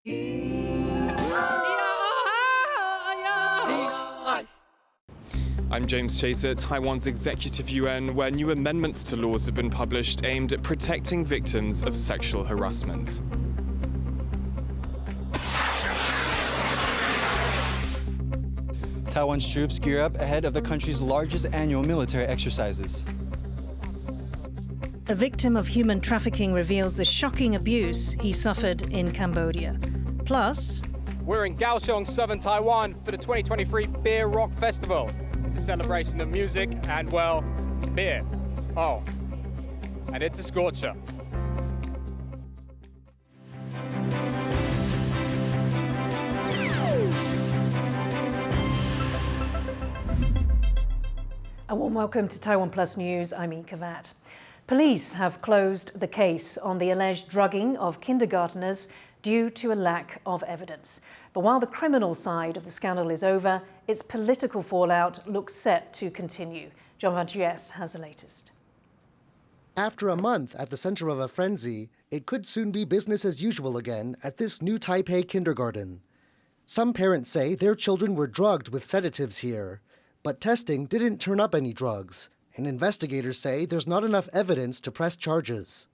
I'm James Chaser at Taiwan's Executive UN, where new amendments to laws have been published aimed at protecting victims of sexual harassment. Taiwan's troops gear up ahead of the country's largest annual military exercises. A victim of human trafficking reveals the shocking abuse he suffered in Cambodia. Plus, we're in Kaohsiung, southern Taiwan, for the 2023 Beer Rock Festival. It's a celebration of music and, well, beer. Oh, and it's a scorcher. A warm welcome to TaiwanPlus News. I'm Ika Vat. Police have closed the case on the alleged drugging of kindergarteners due to a lack of evidence. But while the criminal side of the scandal is over, its political fallout looks set to continue. John Van Tues has the latest. After a month at the center of a frenzy, it could soon be business as usual again at this new Taipei kindergarten. Some parents say their children were drugged with sedatives here, but testing didn't turn up any drugs, and investigators say there's not enough evidence to press charges.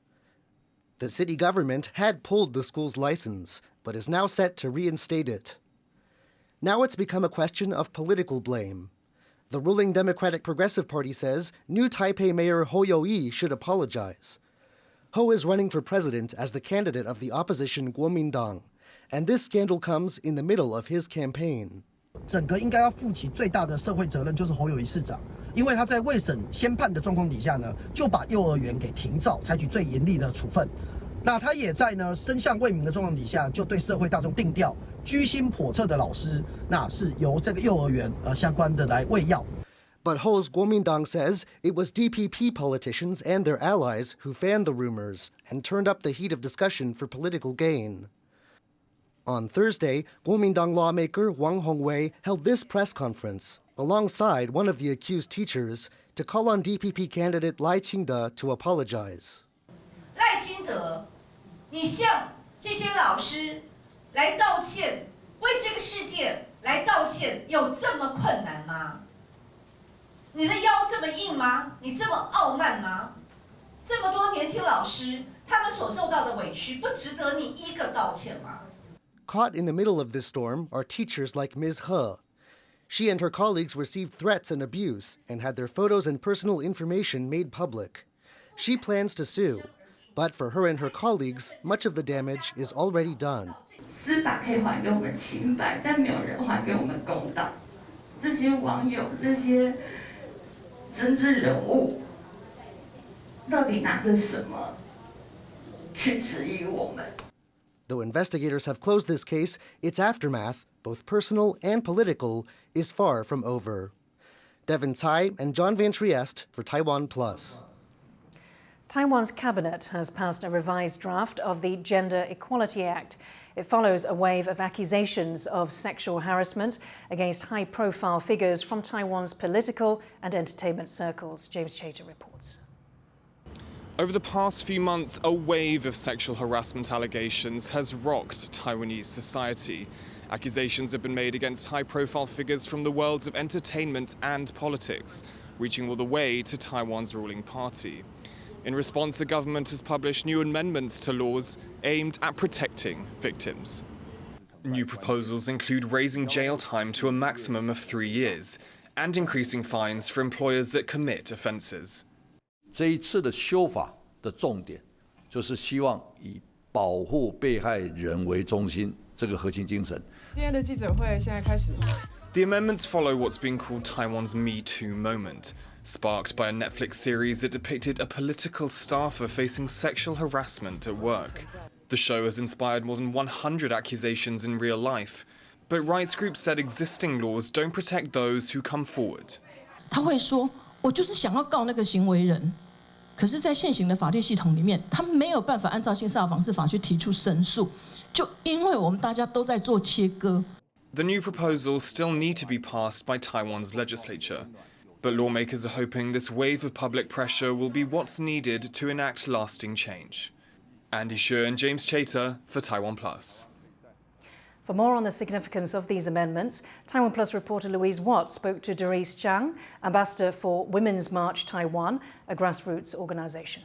The city government had pulled the school's license, but is now set to reinstate it. Now it's become a question of political blame. The ruling Democratic Progressive Party says new Taipei Mayor Ho Youyi should apologize. Ho is running for president as the candidate of the opposition Kuomintang, and this scandal comes in the middle of his campaign. 整个应该要负起最大的社会责任就是侯友宜市长，因为他在未审先判的状况底下呢，就把幼儿园给停照，采取最严厉的处分。那他也在呢身相未明的状况底下，就对社会大众定调，居心叵测的老师，那是由这个幼儿园相关的来喂药。But Ho's Kuomintang says it was DPP politicians and their allies who fanned the rumors and turned up the heat of discussion for political gain. On Thursday, Kuomintang lawmaker Wang Hongwei held this press conference alongside one of the accused teachers to call on DPP candidate Lai Qingde to apologize. 赖清德，你向这些老师来道歉，为这个事件来道歉，有这么困难吗？你的腰这么硬吗？你这么傲慢吗？这么多年轻老师，他们所受到的委屈，不值得你一个道歉吗？ Caught in the middle of this storm are teachers like Ms. He. She and her colleagues received threats and abuse and had their photos and personal information made public. She plans to sue, but for her and her colleagues, much of the damage is already done. 司法可以还给我们清白，但没有人还给我们公道。这些网友，这些政治人物，到底拿着什么去质疑我们？ Though investigators have closed this case, its aftermath, both personal and political, is far from over. Devin Tsai and John Van Trieste for TaiwanPlus. Taiwan's cabinet has passed a revised draft of the Gender Equality Act. It follows a wave of accusations of sexual harassment against high-profile figures from Taiwan's political and entertainment circles. James Chater reports. Over the past few months, a wave of sexual harassment allegations has rocked Taiwanese society. Accusations have been made against high-profile figures from the worlds of entertainment and politics, reaching all the way to Taiwan's ruling party. In response, the government has published new amendments to laws aimed at protecting victims. New proposals include raising jail time to a maximum of 3 years and increasing fines for employers that commit offences. 这一次的修法的重点，就是希望以保护被害人为中心，这个核心精神。今天的记者会现在开始。The amendments follow what's been called Taiwan's Me Too moment, sparked by a Netflix series that depicted a political staffer facing sexual harassment at work. The show has inspired more than 100 accusations in real life, but rights groups said existing laws don't protect those who come forward. 他会说，我就是想要告那个行为人。 可是，在现行的法律系统里面，他没有办法按照性骚扰防治法去提出申诉，就因为我们大家都在做切割。The new proposals still need to be passed by Taiwan's legislature, but lawmakers are hoping this wave of public pressure will be what's needed to enact lasting change. Andy Xue and James Chater for TaiwanPlus. For more on the significance of these amendments, TaiwanPlus reporter Louise Watt spoke to Joyce Tseng, ambassador for Women's March Taiwan, a grassroots organization.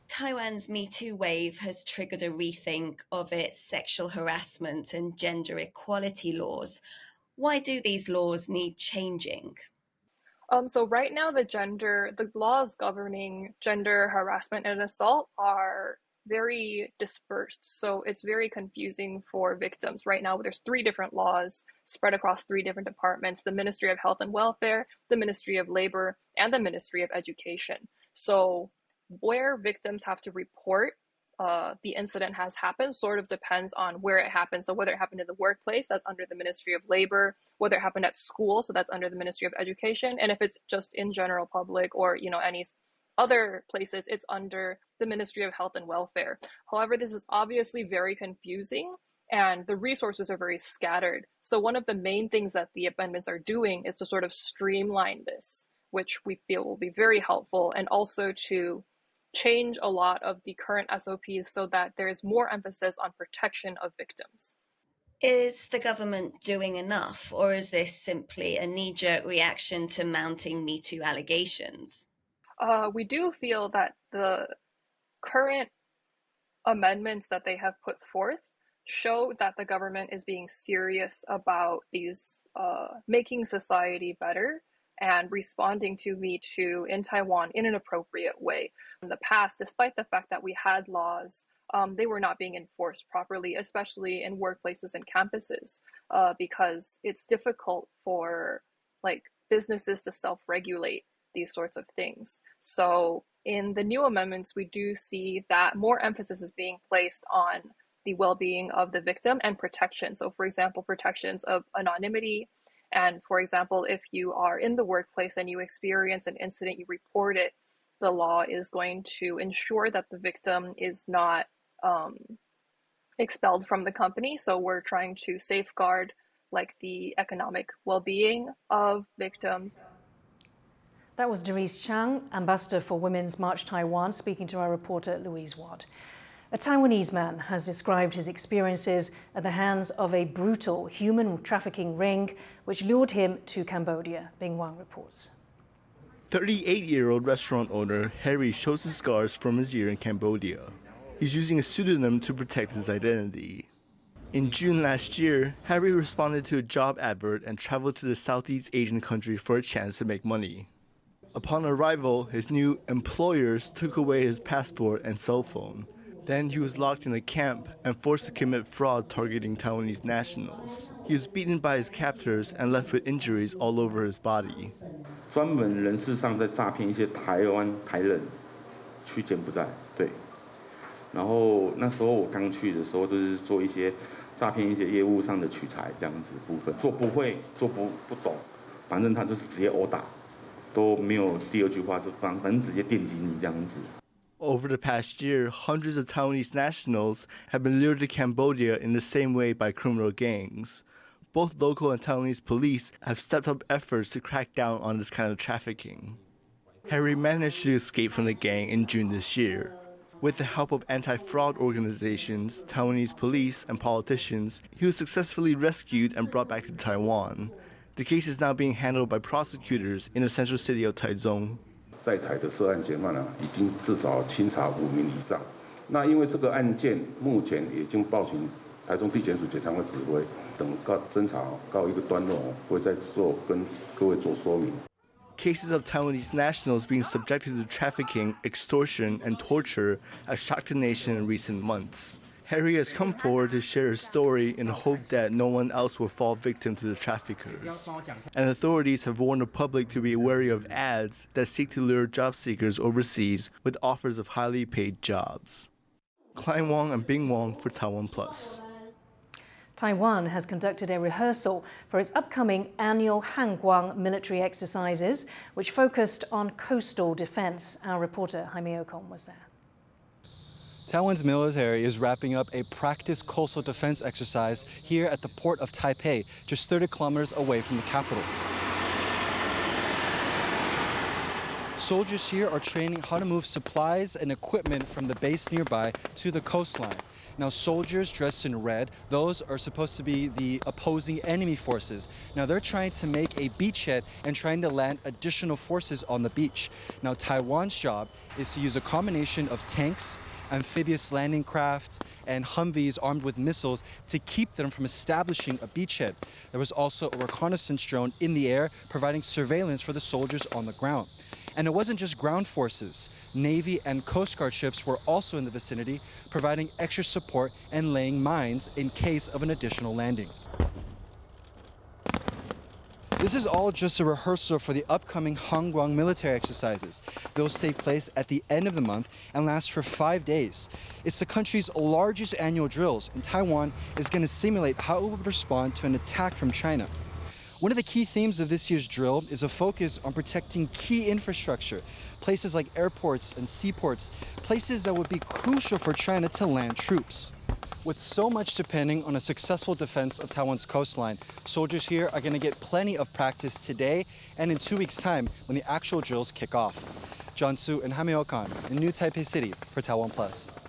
Taiwan's Me Too wave has triggered a rethink of its sexual harassment and gender equality laws. Why do these laws need changing? So right now, the laws governing gender harassment and assault are very dispersed. So it's very confusing for victims. Right now, there's 3 different laws spread across 3 different departments: the Ministry of Health and Welfare, the Ministry of Labor, and the Ministry of Education. So where victims have to report the incident has happened sort of depends on where it happened. So whether it happened in the workplace, that's under the Ministry of Labor, whether it happened at school, so that's under the Ministry of Education, and if it's just in general public or any other places, it's under the Ministry of Health and Welfare. However, this is obviously very confusing and the resources are very scattered. So one of the main things that the amendments are doing is to sort of streamline this, which we feel will be very helpful, and also to change a lot of the current SOPs so that there is more emphasis on protection of victims. Is the government doing enough, or is this simply a knee-jerk reaction to mounting Me Too allegations? We do feel that the current amendments that they have put forth show that the government is being serious about these making society better and responding to Me Too in Taiwan in an appropriate way. In the past, despite the fact that we had laws, they were not being enforced properly, especially in workplaces and campuses, because it's difficult for businesses to self-regulate these sorts of things. So in the new amendments, we do see that more emphasis is being placed on the well-being of the victim and protection. So for example, protections of anonymity. And for example, if you are in the workplace and you experience an incident, you report it, the law is going to ensure that the victim is not expelled from the company. So we're trying to safeguard the economic well-being of victims. That was Joyce Tseng, ambassador for Women's March Taiwan, speaking to our reporter Louise Watt. A Taiwanese man has described his experiences at the hands of a brutal human trafficking ring which lured him to Cambodia. Bing Wang reports. 38-year-old restaurant owner Harry shows his scars from his year in Cambodia. He's using a pseudonym to protect his identity. In June last year, Harry responded to a job advert and traveled to the Southeast Asian country for a chance to make money. Upon arrival, his new employers took away his passport and cell phone. Then he was locked in a camp and forced to commit fraud targeting Taiwanese nationals. He was beaten by his captors and left with injuries all over his body. 专门人事上在诈骗一些台人去柬埔寨，对。然后那时候我刚去的时候，就是做一些诈骗一些业务上的取材这样子部分，做不会，做不懂，反正他就是直接殴打，都没有第二句话，就反正直接电击你这样子。 Over the past year, hundreds of Taiwanese nationals have been lured to Cambodia in the same way by criminal gangs. Both local and Taiwanese police have stepped up efforts to crack down on this kind of trafficking. Harry managed to escape from the gang in June this year. With the help of anti-fraud organizations, Taiwanese police, and politicians, he was successfully rescued and brought back to Taiwan. The case is now being handled by prosecutors in the central city of Taichung. 在台的涉案嫌犯已经至少清查5名以上。那因为这个案件目前已经报请台中地检署检察官指挥，等侦查告一个段落，会再做跟各位做说明。 Cases of Taiwanese nationals being subjected to trafficking, extortion, and torture have shocked the nation in recent months. Harry has come forward to share his story in the hope that no one else will fall victim to the traffickers. And authorities have warned the public to be wary of ads that seek to lure job seekers overseas with offers of highly paid jobs. Klein Wang and Bing Wang for TaiwanPlus. Taiwan has conducted a rehearsal for its upcoming annual Han Kuang military exercises, which focused on coastal defense. Our reporter Jaime Ocon was there. Taiwan's military is wrapping up a practice coastal defense exercise here at the Port of Taipei, just 30 kilometers away from the capital. Soldiers here are training how to move supplies and equipment from the base nearby to the coastline. Now, soldiers dressed in red, those are supposed to be the opposing enemy forces. Now, they're trying to make a beachhead and trying to land additional forces on the beach. Now, Taiwan's job is to use a combination of tanks, amphibious landing crafts, and Humvees armed with missiles to keep them from establishing a beachhead. There was also a reconnaissance drone in the air providing surveillance for the soldiers on the ground. And it wasn't just ground forces. Navy and Coast Guard ships were also in the vicinity, providing extra support and laying mines in case of an additional landing. This is all just a rehearsal for the upcoming Han Kuang military exercises. Those take place at the end of the month and last for 5 days. It's the country's largest annual drills, and Taiwan is going to simulate how it would respond to an attack from China. One of the key themes of this year's drill is a focus on protecting key infrastructure, places like airports and seaports, places that would be crucial for China to land troops. With so much depending on a successful defense of Taiwan's coastline, soldiers here are going to get plenty of practice today and in 2 weeks' time when the actual drills kick off. John Su and Hameo Khan in New Taipei City for TaiwanPlus.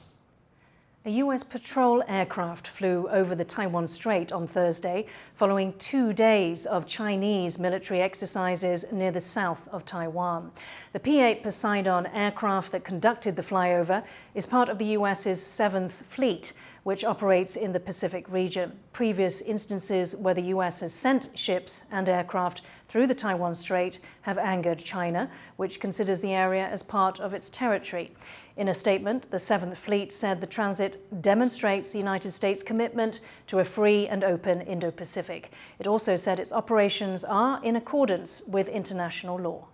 A U.S. patrol aircraft flew over the Taiwan Strait on Thursday, following 2 days of Chinese military exercises near the south of Taiwan. The P-8 Poseidon aircraft that conducted the flyover is part of the U.S.'s 7th Fleet, which operates in the Pacific region. Previous instances where the U.S. has sent ships and aircraft through the Taiwan Strait have angered China, which considers the area as part of its territory. In a statement, the 7th Fleet said the transit demonstrates the United States' commitment to a free and open Indo-Pacific. It also said its operations are in accordance with international law.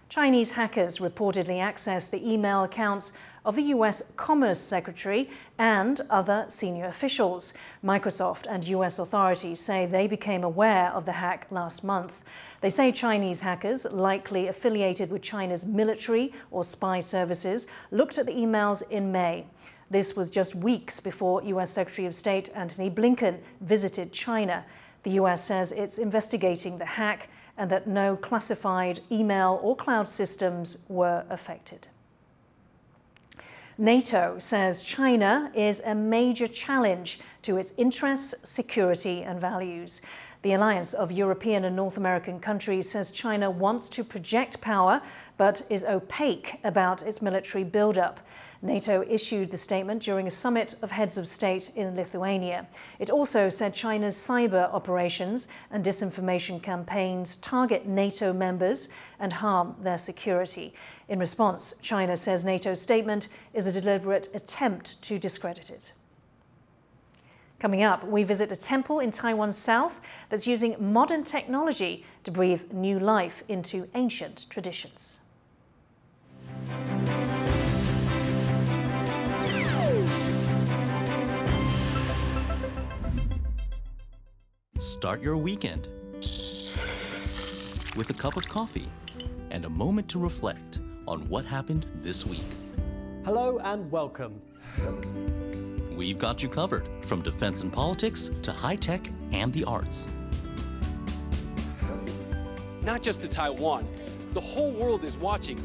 Chinese hackers reportedly accessed the email accounts of the U.S. Commerce Secretary and other senior officials. Microsoft and U.S. authorities say they became aware of the hack last month. They say Chinese hackers, likely affiliated with China's military or spy services, looked at the emails in May. This was just weeks before U.S. Secretary of State Antony Blinken visited China. The U.S. says it's investigating the hack and that no classified email or cloud systems were affected. NATO says China is a major challenge to its interests, security and values. The alliance of European and North American countries says China wants to project power but is opaque about its military buildup. NATO issued the statement during a summit of heads of state in Lithuania. It also said China's cyber operations and disinformation campaigns target NATO members and harm their security. In response, China says NATO's statement is a deliberate attempt to discredit it. Coming up, we visit a temple in Taiwan's south that's using modern technology to breathe new life into ancient traditions. Start your weekend with a cup of coffee and a moment to reflect on what happened this week. Hello and welcome. We've got you covered, from defense and politics to high tech and the arts. Not just to Taiwan, the whole world is watching.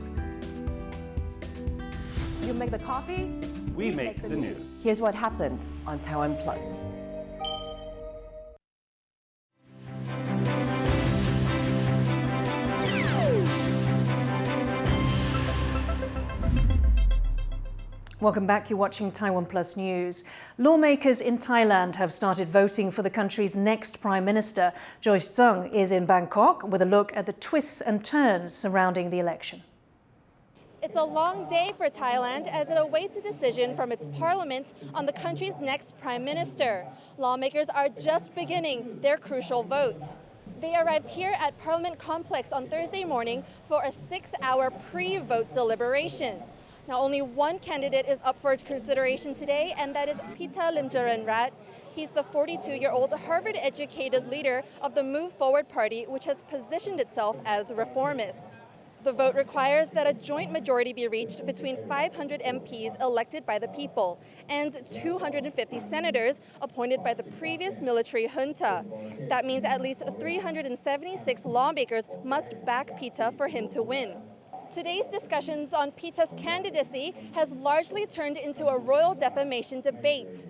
You make the coffee, we make the news. Here's what happened on TaiwanPlus. Welcome back. You're watching TaiwanPlus News. Lawmakers in Thailand have started voting for the country's next Prime Minister. Joyce Tseng is in Bangkok with a look at the twists and turns surrounding the election. It's a long day for Thailand as it awaits a decision from its parliament on the country's next Prime Minister. Lawmakers are just beginning their crucial votes. They arrived here at Parliament Complex on Thursday morning for a 6-hour pre-vote deliberation. Now, only one candidate is up for consideration today, and that is Pita Limjarenrat. He's the 42-year-old Harvard-educated leader of the Move Forward Party, which has positioned itself as reformist. The vote requires that a joint majority be reached between 500 MPs elected by the people and 250 senators appointed by the previous military junta. That means at least 376 lawmakers must back Pita for him to win. Today's discussions on PETA's candidacy has largely turned into a royal defamation debate.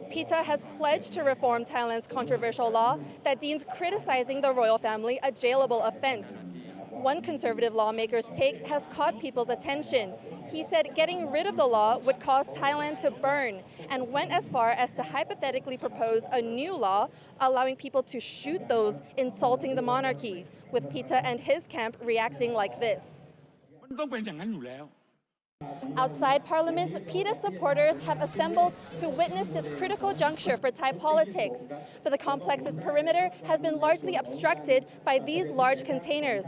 PETA has pledged to reform Thailand's controversial law that deems criticizing the royal family a jailable offense. One conservative lawmaker's take has caught people's attention. He said getting rid of the law would cause Thailand to burn, and went as far as to hypothetically propose a new law allowing people to shoot those insulting the monarchy, with PETA and his camp reacting like this. Outside Parliament, PETA supporters have assembled to witness this critical juncture for Thai politics. But the complex's perimeter has been largely obstructed by these large containers.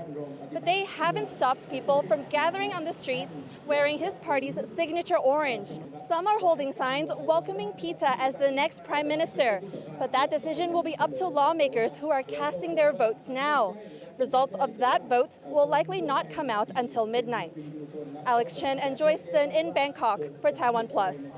But they haven't stopped people from gathering on the streets wearing his party's signature orange. Some are holding signs welcoming PETA as the next prime minister. But that decision will be up to lawmakers who are casting their votes now. Results of that vote will likely not come out until midnight. Alex Chen and Joyce Tseng in Bangkok for TaiwanPlus.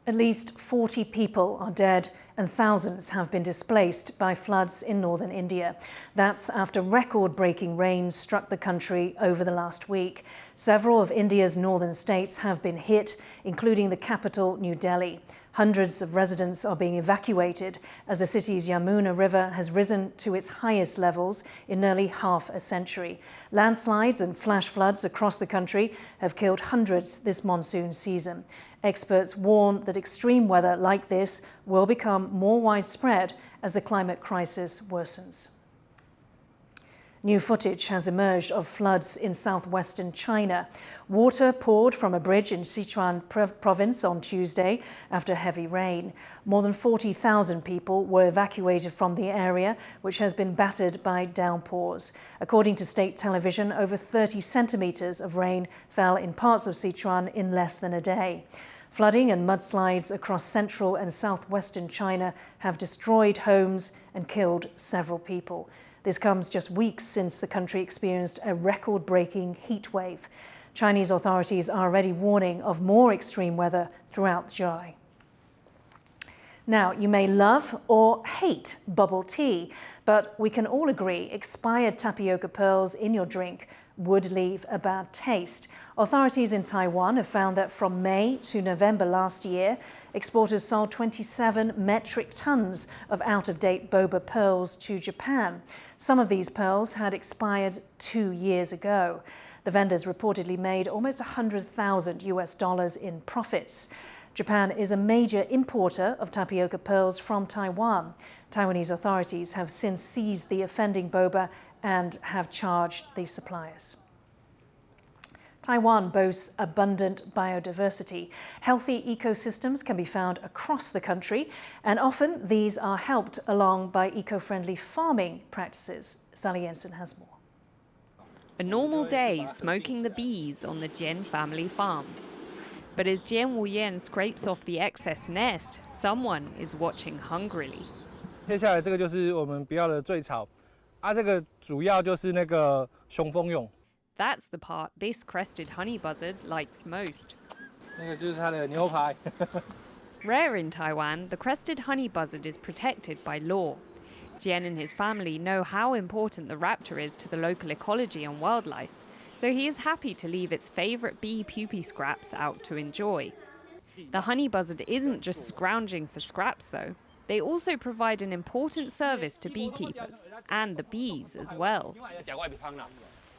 At least 40 people are dead and thousands have been displaced by floods in northern India. That's after record-breaking rains struck the country over the last week. Several of India's northern states have been hit, including the capital, New Delhi. Hundreds of residents are being evacuated as the city's Yamuna River has risen to its highest levels in nearly half a century. Landslides and flash floods across the country have killed hundreds this monsoon season. Experts warn that extreme weather like this will become more widespread as the climate crisis worsens. New footage has emerged of floods in southwestern China. Water poured from a bridge in Sichuan province on Tuesday after heavy rain. More than 40,000 people were evacuated from the area, which has been battered by downpours. According to state television, over 30 centimeters of rain fell in parts of Sichuan in less than a day. Flooding and mudslides across central and southwestern China have destroyed homes and killed several people. This comes just weeks since the country experienced a record-breaking heat wave. Chinese authorities are already warning of more extreme weather throughout Chiayi. Now, you may love or hate bubble tea, but we can all agree expired tapioca pearls in your drink would leave a bad taste. Authorities in Taiwan have found that from May to November last year, exporters sold 27 metric tons of out-of-date boba pearls to Japan. Some of these pearls had expired 2 years ago. The vendors reportedly made almost $100,000 in profits. Japan is a major importer of tapioca pearls from Taiwan. Taiwanese authorities have since seized the offending boba and have charged the suppliers. Taiwan boasts abundant biodiversity. Healthy ecosystems can be found across the country, and often these are helped along by eco-friendly farming practices. Sally Jensen has more. A normal day smoking the bees on the Jian family farm. But as Jian Wuyan scrapes off the excess nest, someone is watching hungrily. 接下来这个就是我们不要的醉草，这个主要就是那个雄蜂蛹。 That's the part this crested honey buzzard likes most. 那个就是它的牛排。Rare in Taiwan, the crested honey buzzard is protected by law. Jian and his family know how important the raptor is to the local ecology and wildlife, so he is happy to leave its favorite bee pupae scraps out to enjoy. The honey buzzard isn't just scrounging for scraps, though. They also provide an important service to beekeepers and the bees as well.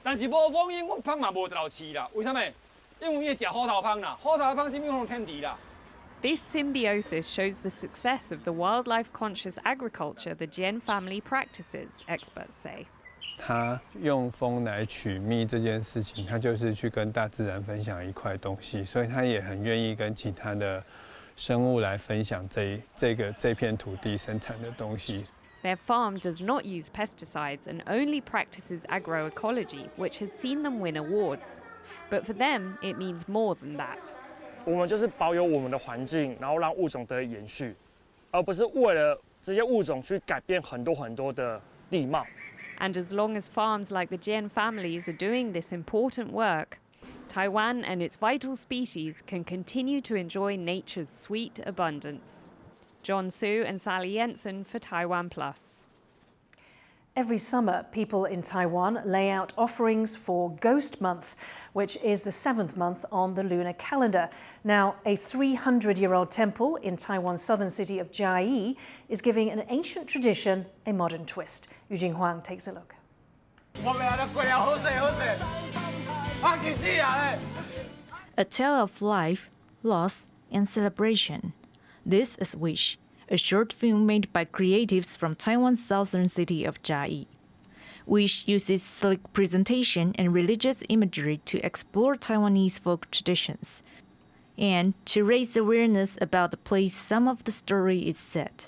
但是无蜂蛹，阮芳嘛无得到饲啦。为什么？因为伊食虎头芳啦，虎头芳是咪用天敌啦。 This symbiosis shows the success of the wildlife-conscious agriculture the Jian family practices, experts say. 他用蜂来取蜜这件事情，他就是去跟大自然分享一块东西，所以他也很愿意跟其他的生物来分享这片土地生产的东西。 Their farm does not use pesticides and only practices agroecology, which has seen them win awards. But for them, it means more than that. 我们就是保有我们的环境，然后让物种得以延续，而不是为了这些物种去改变很多的地貌。 And as long as farms like the Jian families are doing this important work, Taiwan and its vital species can continue to enjoy nature's sweet abundance. John Su and Sally Jensen for TaiwanPlus. Every summer, people in Taiwan lay out offerings for Ghost Month, which is the 7th month on the lunar calendar. Now, a 300-year-old temple in Taiwan's southern city of Chiayi is giving an ancient tradition a modern twist. Yu Jinghuang takes a look. A tale of life, loss, and celebration. This is Wish, a short film made by creatives from Taiwan's southern city of Chiayi. Wish uses slick presentation and religious imagery to explore Taiwanese folk traditions and to raise awareness about the place some of the story is set,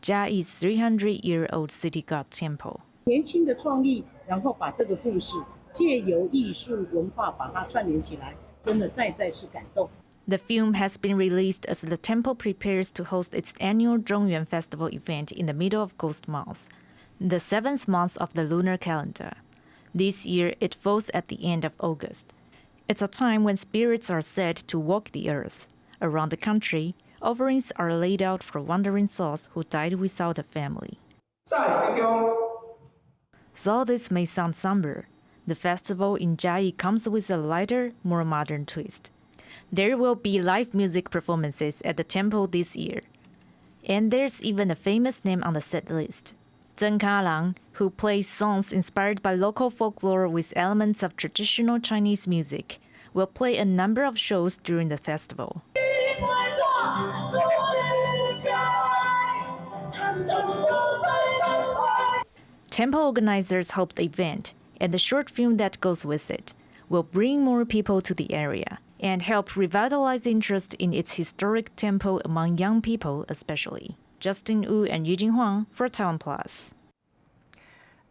Chiayi's 300-year-old city god temple. 年轻的创意，然后把这个故事借由艺术文化把它串联起来，真的再是感动。 The film has been released as the temple prepares to host its annual Zhongyuan Festival event in the middle of Ghost Month, the 7th month of the lunar calendar. This year, it falls at the end of August. It's a time when spirits are said to walk the earth. Around the country, offerings are laid out for wandering souls who died without a family. Though this may sound somber, the festival in Chiayi comes with a lighter, more modern twist. There will be live music performances at the temple this year. And there's even a famous name on the set list, Tseng Lang, who plays songs inspired by local folklore with elements of traditional Chinese music, will play a number of shows during the festival. Temple organizers hope the event, and the short film that goes with it, will bring more people to the area and help revitalize interest in its historic temple among young people especially. Justin Wu and Yu Jinghuang for TaiwanPlus.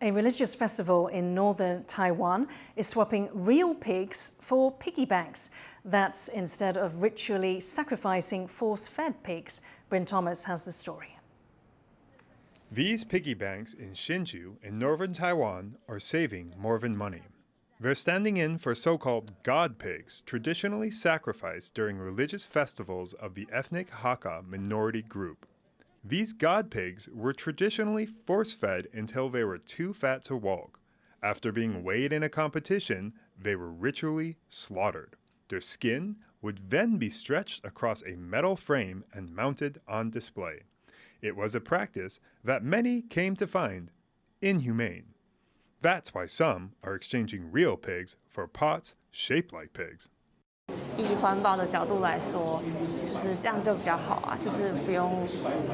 A religious festival in northern Taiwan is swapping real pigs for piggy banks. That's instead of ritually sacrificing force-fed pigs. Bryn Thomas has the story. These piggy banks in Hsinchu in northern Taiwan are saving more than money. They're standing in for so-called god pigs, traditionally sacrificed during religious festivals of the ethnic Hakka minority group. These god pigs were traditionally force-fed until they were too fat to walk. After being weighed in a competition, they were ritually slaughtered. Their skin would then be stretched across a metal frame and mounted on display. It was a practice that many came to find inhumane. That's why some are exchanging real pigs for pots shaped like pigs. 以环保的角度来说，就是这样就比较好啊，就是不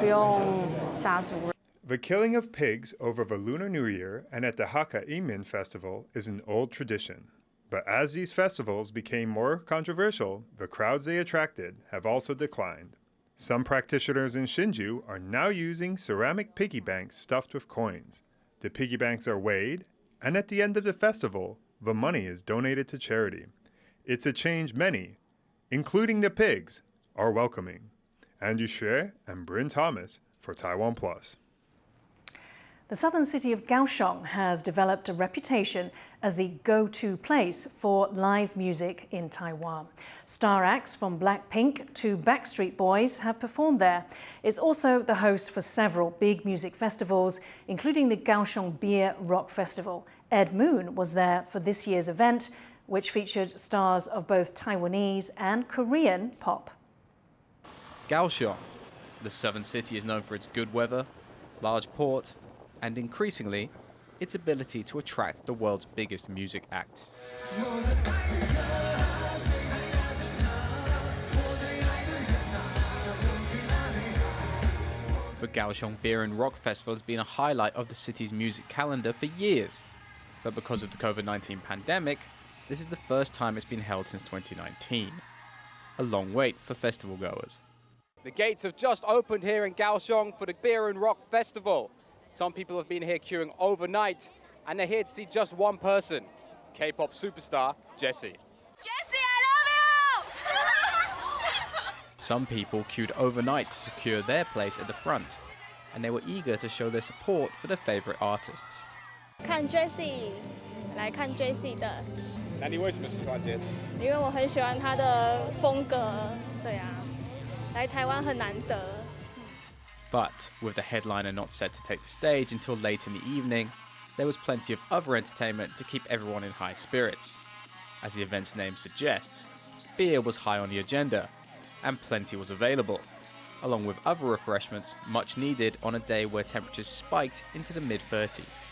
用杀猪。 The killing of pigs over the Lunar New Year and at the Hakka Imin festival is an old tradition. But as these festivals became more controversial, the crowds they attracted have also declined. Some practitioners in Hsinchu are now using ceramic piggy banks stuffed with coins. The piggy banks are weighed, and at the end of the festival, the money is donated to charity. It's a change many, including the pigs, are welcoming. Andrew Xue and Bryn Thomas for TaiwanPlus. The southern city of Kaohsiung has developed a reputation as the go-to place for live music in Taiwan. Star acts from Blackpink to Backstreet Boys have performed there. It's also the host for several big music festivals, including the Kaohsiung Beer Rock Festival. Ed Moon was there for this year's event, which featured stars of both Taiwanese and Korean pop. Kaohsiung, the southern city, is known for its good weather, large port, and increasingly, its ability to attract the world's biggest music acts. The Kaohsiung Beer and Rock Festival has been a highlight of the city's music calendar for years. But because of the COVID-19 pandemic, this is the first time it's been held since 2019. A long wait for festival goers. The gates have just opened here in Kaohsiung for the Beer and Rock Festival. Some people have been here queuing overnight, and they're here to see just one person, K-pop superstar Jessie. Jessie, I love you! Some people queued overnight to secure their place at the front, and they were eager to show their support for their favorite artists. 看 Jessie， 来看 Jessie 的。那你为什么喜欢 Jessie？ 因为我很喜欢她的风格，对啊，来台湾很难得。 But with the headliner not set to take the stage until late in the evening, there was plenty of other entertainment to keep everyone in high spirits. As the event's name suggests, beer was high on the agenda, and plenty was available, along with other refreshments much needed on a day where temperatures spiked into the mid-30s.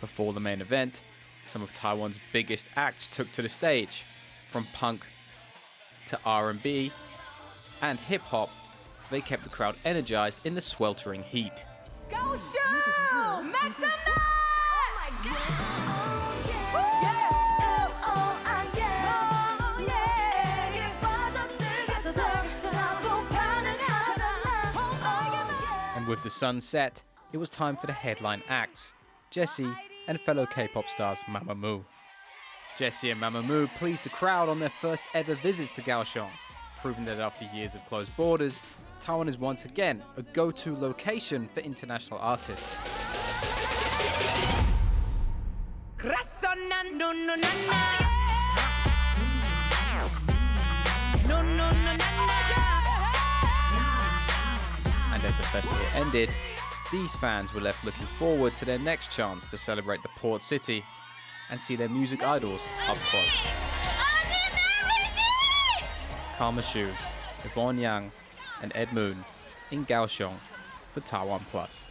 Before the main event, some of Taiwan's biggest acts took to the stage, from punk to R&B and hip-hop. They kept the crowd energized in the sweltering heat. Kaohsiung! Make some noise! Oh my God! And with the sun set, it was time for the headline acts, Jessie and fellow K-pop stars Mamamoo. Jessie and Mamamoo pleased the crowd on their first ever visits to Kaohsiung, proving that after years of closed borders, Taiwan is once again a go-to location for international artists. And as the festival ended, these fans were left looking forward to their next chance to celebrate the port city and see their music idols up close. Karma Shu, Yvonne Yang, and Ed Moon in Kaohsiung for TaiwanPlus.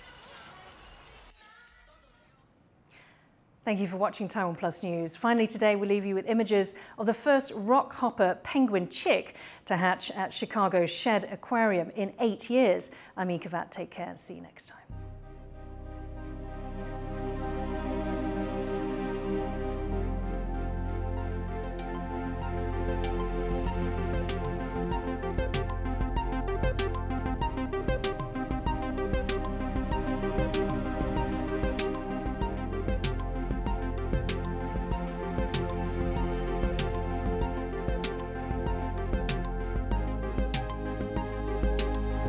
Thank you for watching TaiwanPlus News. Finally today, we'll leave you with images of the first rock hopper penguin chick to hatch at Chicago's Shed Aquarium in 8 years. I'm Ecofriendly. Take care and see you next time.